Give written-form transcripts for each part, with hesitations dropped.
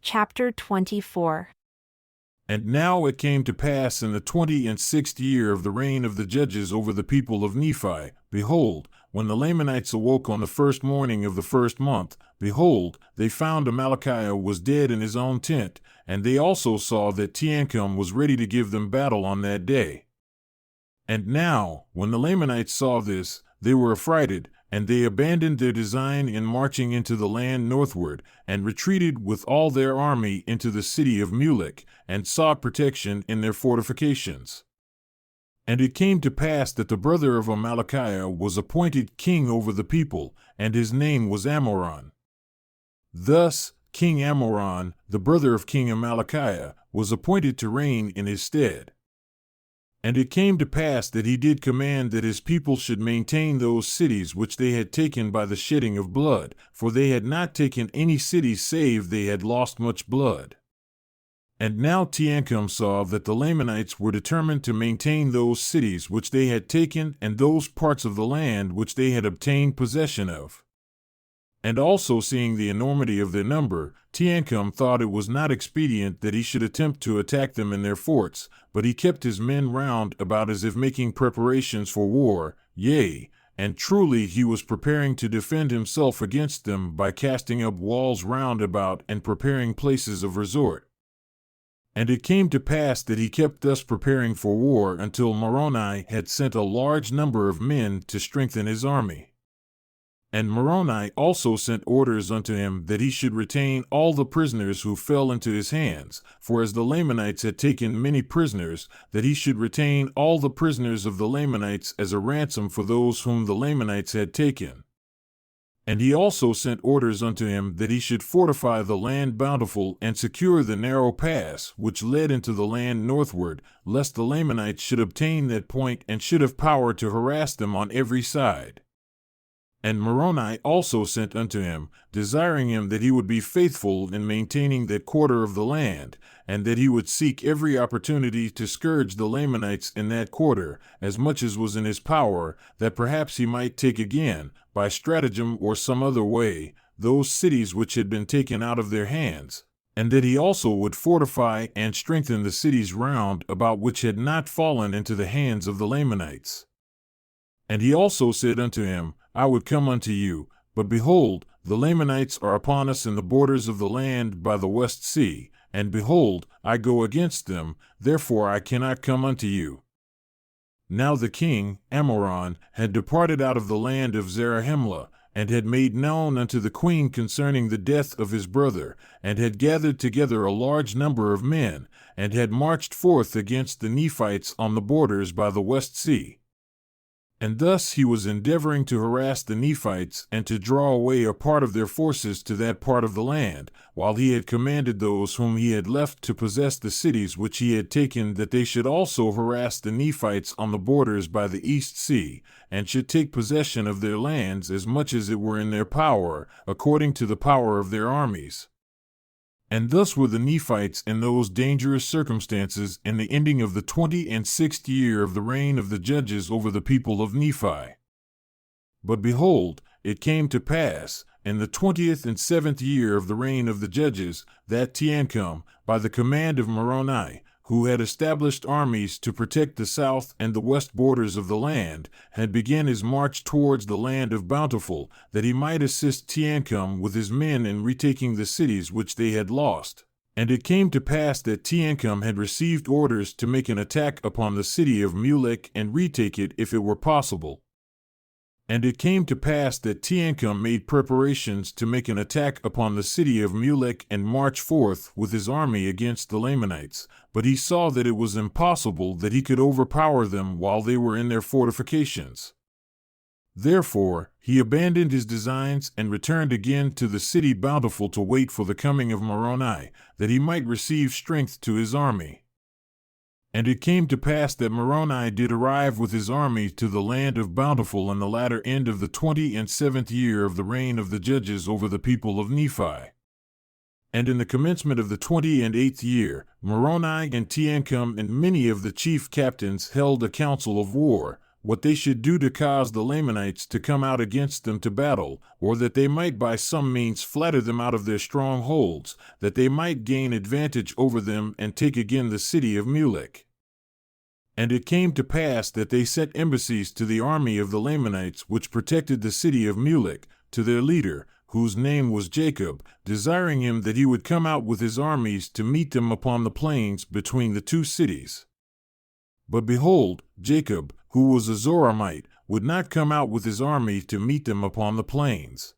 Chapter 24. And now it came to pass in the 26th year of the reign of the judges over the people of Nephi, behold, when the Lamanites awoke on the first morning of the first month, behold, they found Amalickiah was dead in his own tent, and they also saw that Teancum was ready to give them battle on that day. And now, when the Lamanites saw this, they were affrighted, and they abandoned their design in marching into the land northward, and retreated with all their army into the city of Mulek, and sought protection in their fortifications. And it came to pass that the brother of Amalickiah was appointed king over the people, and his name was Amoron. Thus, King Amoron, the brother of King Amalickiah, was appointed to reign in his stead. And it came to pass that he did command that his people should maintain those cities which they had taken by the shedding of blood, for they had not taken any city save they had lost much blood. And now Teancum saw that the Lamanites were determined to maintain those cities which they had taken and those parts of the land which they had obtained possession of. And also seeing the enormity of their number, Teancum thought it was not expedient that he should attempt to attack them in their forts, but he kept his men round about as if making preparations for war, yea, and truly he was preparing to defend himself against them by casting up walls round about and preparing places of resort. And it came to pass that he kept thus preparing for war until Moroni had sent a large number of men to strengthen his army. And Moroni also sent orders unto him that he should retain all the prisoners who fell into his hands, for as the Lamanites had taken many prisoners, that he should retain all the prisoners of the Lamanites as a ransom for those whom the Lamanites had taken. And he also sent orders unto him that he should fortify the land Bountiful and secure the narrow pass which led into the land northward, lest the Lamanites should obtain that point and should have power to harass them on every side. And Moroni also sent unto him, desiring him that he would be faithful in maintaining that quarter of the land, and that he would seek every opportunity to scourge the Lamanites in that quarter, as much as was in his power, that perhaps he might take again, by stratagem or some other way, those cities which had been taken out of their hands, and that he also would fortify and strengthen the cities round about which had not fallen into the hands of the Lamanites. And he also said unto him, I would come unto you, but behold, the Lamanites are upon us in the borders of the land by the west sea, and behold, I go against them, therefore I cannot come unto you. Now the king, Amoron, had departed out of the land of Zarahemla, and had made known unto the queen concerning the death of his brother, and had gathered together a large number of men, and had marched forth against the Nephites on the borders by the west sea. And thus he was endeavoring to harass the Nephites and to draw away a part of their forces to that part of the land, while he had commanded those whom he had left to possess the cities which he had taken that they should also harass the Nephites on the borders by the east sea, and should take possession of their lands as much as it were in their power, according to the power of their armies. And thus were the Nephites in those dangerous circumstances in the ending of the 26th year of the reign of the judges over the people of Nephi. But behold, it came to pass, in the 27th year of the reign of the judges, that Teancum, by the command of Moroni, who had established armies to protect the south and the west borders of the land, had begun his march towards the land of Bountiful, that he might assist Teancum with his men in retaking the cities which they had lost. And it came to pass that Teancum had received orders to make an attack upon the city of Mulek and retake it if it were possible. And it came to pass that Teancum made preparations to make an attack upon the city of Mulek and march forth with his army against the Lamanites, but he saw that it was impossible that he could overpower them while they were in their fortifications. Therefore, he abandoned his designs and returned again to the city Bountiful to wait for the coming of Moroni, that he might receive strength to his army. And it came to pass that Moroni did arrive with his army to the land of Bountiful in the latter end of the 27th year of the reign of the judges over the people of Nephi. And in the commencement of the 28th year, Moroni and Teancum and many of the chief captains held a council of war, what they should do to cause the Lamanites to come out against them to battle, or that they might by some means flatter them out of their strongholds, that they might gain advantage over them and take again the city of Mulek. And it came to pass that they sent embassies to the army of the Lamanites which protected the city of Mulek, to their leader, whose name was Jacob, desiring him that he would come out with his armies to meet them upon the plains between the two cities. But behold, Jacob, who was a Zoramite, would not come out with his army to meet them upon the plains.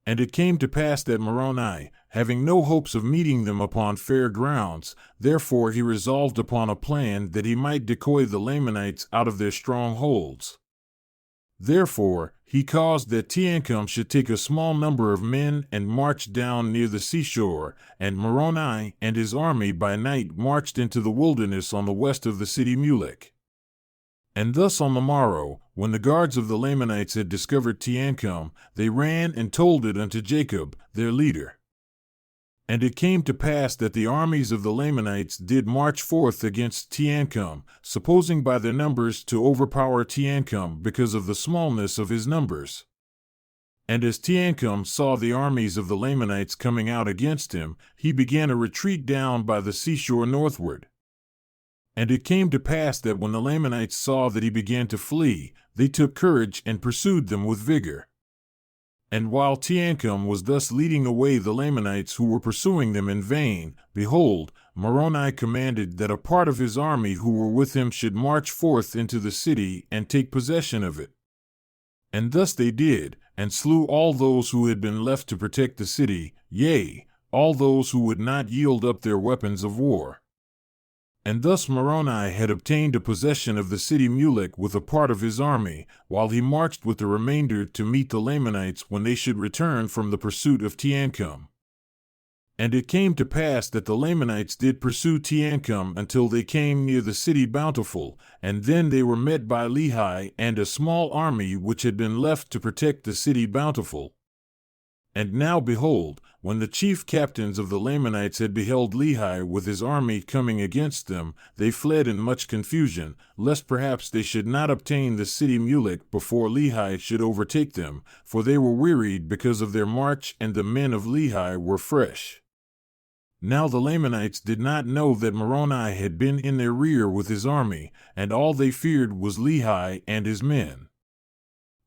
And it came to pass that Moroni, having no hopes of meeting them upon fair grounds, therefore he resolved upon a plan that he might decoy the Lamanites out of their strongholds. Therefore he caused that Teancum should take a small number of men and march down near the seashore, and Moroni and his army by night marched into the wilderness on the west of the city Mulek. And thus on the morrow, when the guards of the Lamanites had discovered Teancum, they ran and told it unto Jacob, their leader. And it came to pass that the armies of the Lamanites did march forth against Teancum, supposing by their numbers to overpower Teancum because of the smallness of his numbers. And as Teancum saw the armies of the Lamanites coming out against him, he began a retreat down by the seashore northward. And it came to pass that when the Lamanites saw that he began to flee, they took courage and pursued them with vigor. And while Teancum was thus leading away the Lamanites who were pursuing them in vain, behold, Moroni commanded that a part of his army who were with him should march forth into the city and take possession of it. And thus they did, and slew all those who had been left to protect the city, yea, all those who would not yield up their weapons of war. And thus Moroni had obtained a possession of the city Mulek with a part of his army, while he marched with the remainder to meet the Lamanites when they should return from the pursuit of Teancum. And it came to pass that the Lamanites did pursue Teancum until they came near the city Bountiful, and then they were met by Lehi and a small army which had been left to protect the city Bountiful. And now behold, when the chief captains of the Lamanites had beheld Lehi with his army coming against them, they fled in much confusion, lest perhaps they should not obtain the city Mulek before Lehi should overtake them, for they were wearied because of their march, and the men of Lehi were fresh. Now the Lamanites did not know that Moroni had been in their rear with his army, and all they feared was Lehi and his men.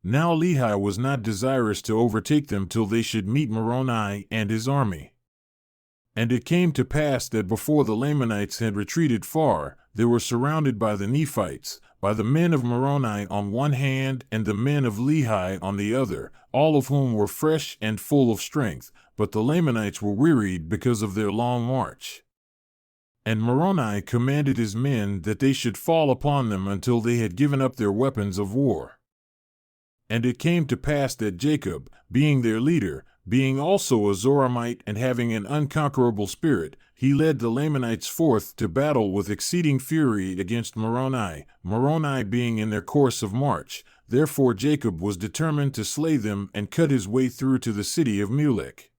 Now Lehi was not desirous to overtake them till they should meet Moroni and his army. And it came to pass that before the Lamanites had retreated far, they were surrounded by the Nephites, by the men of Moroni on one hand and the men of Lehi on the other, all of whom were fresh and full of strength, but the Lamanites were wearied because of their long march. And Moroni commanded his men that they should fall upon them until they had given up their weapons of war. And it came to pass that Jacob, being their leader, being also a Zoramite and having an unconquerable spirit, he led the Lamanites forth to battle with exceeding fury against Moroni, Moroni being in their course of march. Therefore Jacob was determined to slay them and cut his way through to the city of Mulek.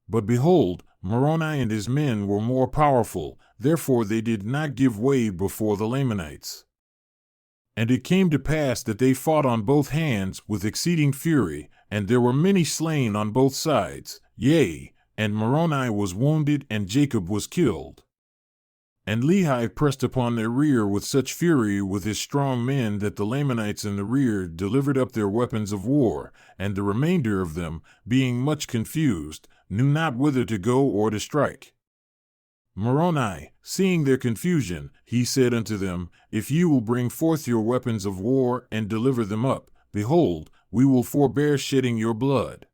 But behold, Moroni and his men were more powerful, therefore they did not give way before the Lamanites. And it came to pass that they fought on both hands with exceeding fury, and there were many slain on both sides, yea, and Moroni was wounded and Jacob was killed. And Lehi pressed upon their rear with such fury with his strong men that the Lamanites in the rear delivered up their weapons of war, and the remainder of them, being much confused, knew not whither to go or to strike. Moroni, seeing their confusion, he said unto them, If you will bring forth your weapons of war and deliver them up, behold, we will forbear shedding your blood.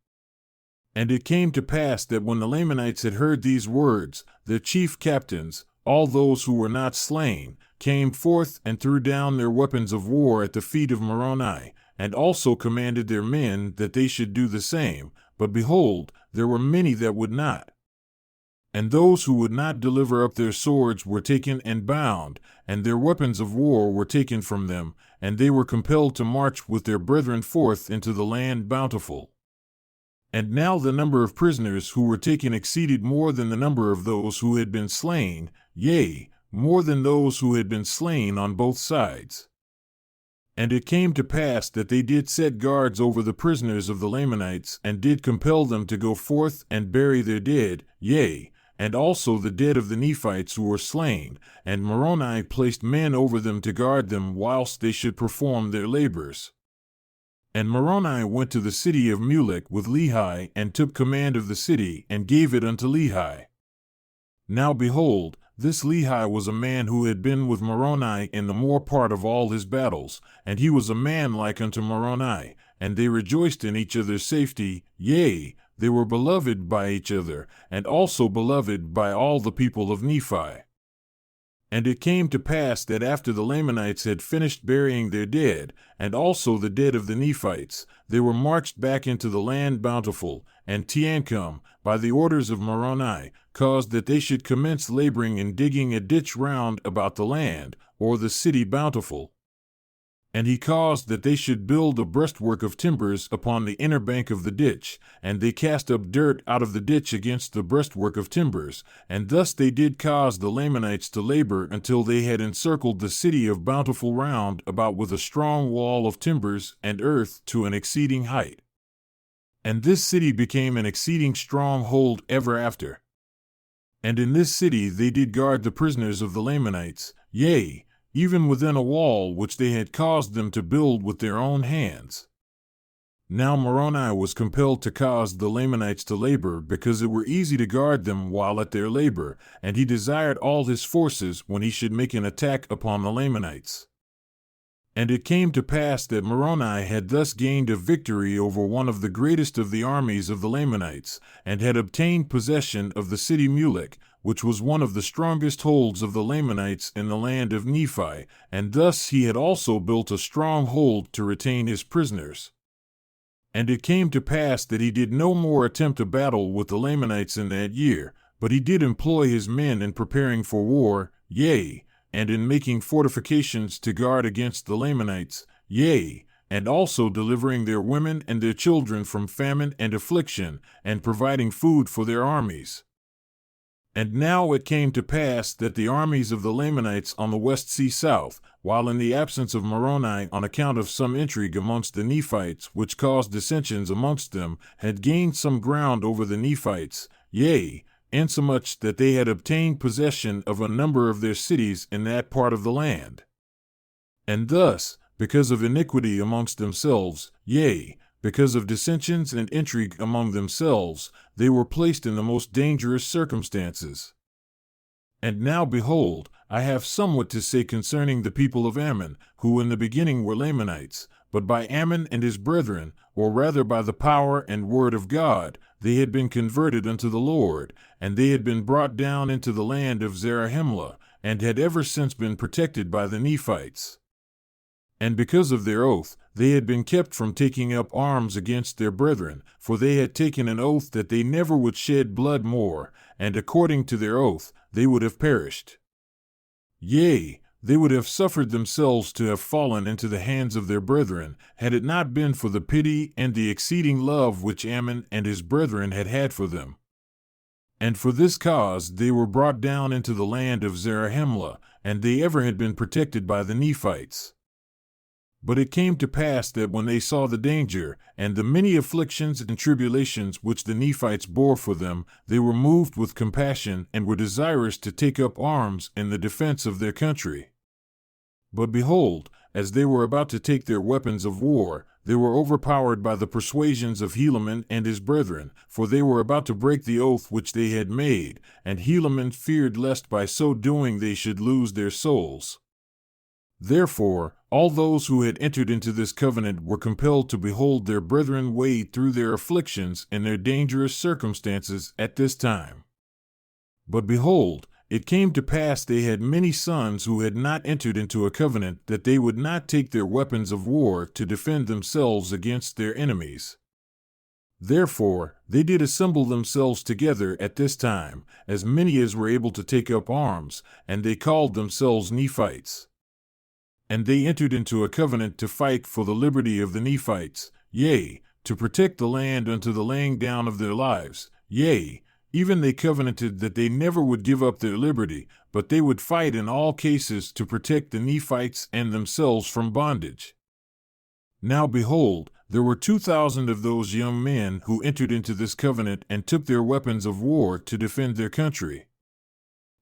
And it came to pass that when the Lamanites had heard these words, their chief captains, all those who were not slain, came forth and threw down their weapons of war at the feet of Moroni, and also commanded their men that they should do the same. But behold, there were many that would not. And those who would not deliver up their swords were taken and bound, and their weapons of war were taken from them, and they were compelled to march with their brethren forth into the land Bountiful. And now the number of prisoners who were taken exceeded more than the number of those who had been slain, yea, more than those who had been slain on both sides. And it came to pass that they did set guards over the prisoners of the Lamanites, and did compel them to go forth and bury their dead, yea, and also the dead of the Nephites who were slain, and Moroni placed men over them to guard them whilst they should perform their labors. And Moroni went to the city of Mulek with Lehi, and took command of the city, and gave it unto Lehi. Now behold, this Lehi was a man who had been with Moroni in the more part of all his battles, and he was a man like unto Moroni, and they rejoiced in each other's safety, yea, they were beloved by each other, and also beloved by all the people of Nephi. And it came to pass that after the Lamanites had finished burying their dead, and also the dead of the Nephites, they were marched back into the land Bountiful, and Teancum, by the orders of Moroni, caused that they should commence laboring in digging a ditch round about the land, or the city Bountiful. And he caused that they should build a breastwork of timbers upon the inner bank of the ditch, and they cast up dirt out of the ditch against the breastwork of timbers, and thus they did cause the Lamanites to labor until they had encircled the city of Bountiful round about with a strong wall of timbers and earth to an exceeding height. And this city became an exceeding strong hold ever after. And in this city they did guard the prisoners of the Lamanites, yea, even within a wall which they had caused them to build with their own hands. Now Moroni was compelled to cause the Lamanites to labor, because it were easy to guard them while at their labor, and he desired all his forces when he should make an attack upon the Lamanites. And it came to pass that Moroni had thus gained a victory over one of the greatest of the armies of the Lamanites, and had obtained possession of the city Mulek, which was one of the strongest holds of the Lamanites in the land of Nephi, and thus he had also built a strong hold to retain his prisoners. And it came to pass that he did no more attempt a battle with the Lamanites in that year, but he did employ his men in preparing for war, yea, and in making fortifications to guard against the Lamanites, yea, and also delivering their women and their children from famine and affliction, and providing food for their armies. And now it came to pass that the armies of the Lamanites on the west sea south, while in the absence of Moroni on account of some intrigue amongst the Nephites which caused dissensions amongst them, had gained some ground over the Nephites, yea, insomuch that they had obtained possession of a number of their cities in that part of the land. And thus, because of iniquity amongst themselves, yea, because of dissensions and intrigue among themselves, they were placed in the most dangerous circumstances. And now behold, I have somewhat to say concerning the people of Ammon, who in the beginning were Lamanites, but by Ammon and his brethren, or rather by the power and word of God, they had been converted unto the Lord, and they had been brought down into the land of Zarahemla, and had ever since been protected by the Nephites. And because of their oath, they had been kept from taking up arms against their brethren, for they had taken an oath that they never would shed blood more, and according to their oath, they would have perished. Yea, they would have suffered themselves to have fallen into the hands of their brethren, had it not been for the pity and the exceeding love which Ammon and his brethren had had for them. And for this cause they were brought down into the land of Zarahemla, and they ever had been protected by the Nephites. But it came to pass that when they saw the danger, and the many afflictions and tribulations which the Nephites bore for them, they were moved with compassion, and were desirous to take up arms in the defense of their country. But behold, as they were about to take their weapons of war, they were overpowered by the persuasions of Helaman and his brethren, for they were about to break the oath which they had made, and Helaman feared lest by so doing they should lose their souls. Therefore, all those who had entered into this covenant were compelled to behold their brethren wade through their afflictions and their dangerous circumstances at this time. But behold, it came to pass they had many sons who had not entered into a covenant, that they would not take their weapons of war to defend themselves against their enemies. Therefore, they did assemble themselves together at this time, as many as were able to take up arms, and they called themselves Nephites. And they entered into a covenant to fight for the liberty of the Nephites, yea, to protect the land unto the laying down of their lives, yea, even they covenanted that they never would give up their liberty, but they would fight in all cases to protect the Nephites and themselves from bondage. Now behold, there were 2,000 of those young men who entered into this covenant and took their weapons of war to defend their country.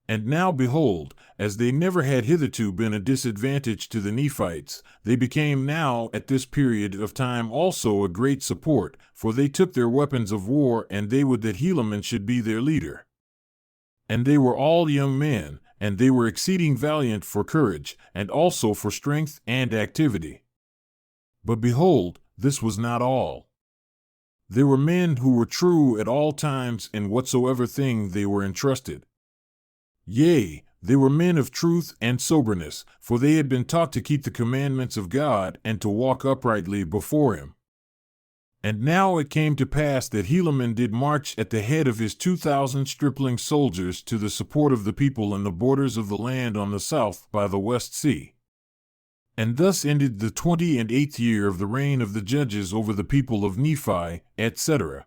And now behold, as they never had hitherto been a disadvantage to the Nephites, they became now at this period of time also a great support, for they took their weapons of war, and they would that Helaman should be their leader. And they were all young men, and they were exceeding valiant for courage, and also for strength and activity. But behold, this was not all. There were men who were true at all times in whatsoever thing they were entrusted. Yea, they were men of truth and soberness, for they had been taught to keep the commandments of God and to walk uprightly before him. And now it came to pass that Helaman did march at the head of his 2,000 stripling soldiers to the support of the people in the borders of the land on the south by the West Sea. And thus ended the 28th year of the reign of the judges over the people of Nephi, etc.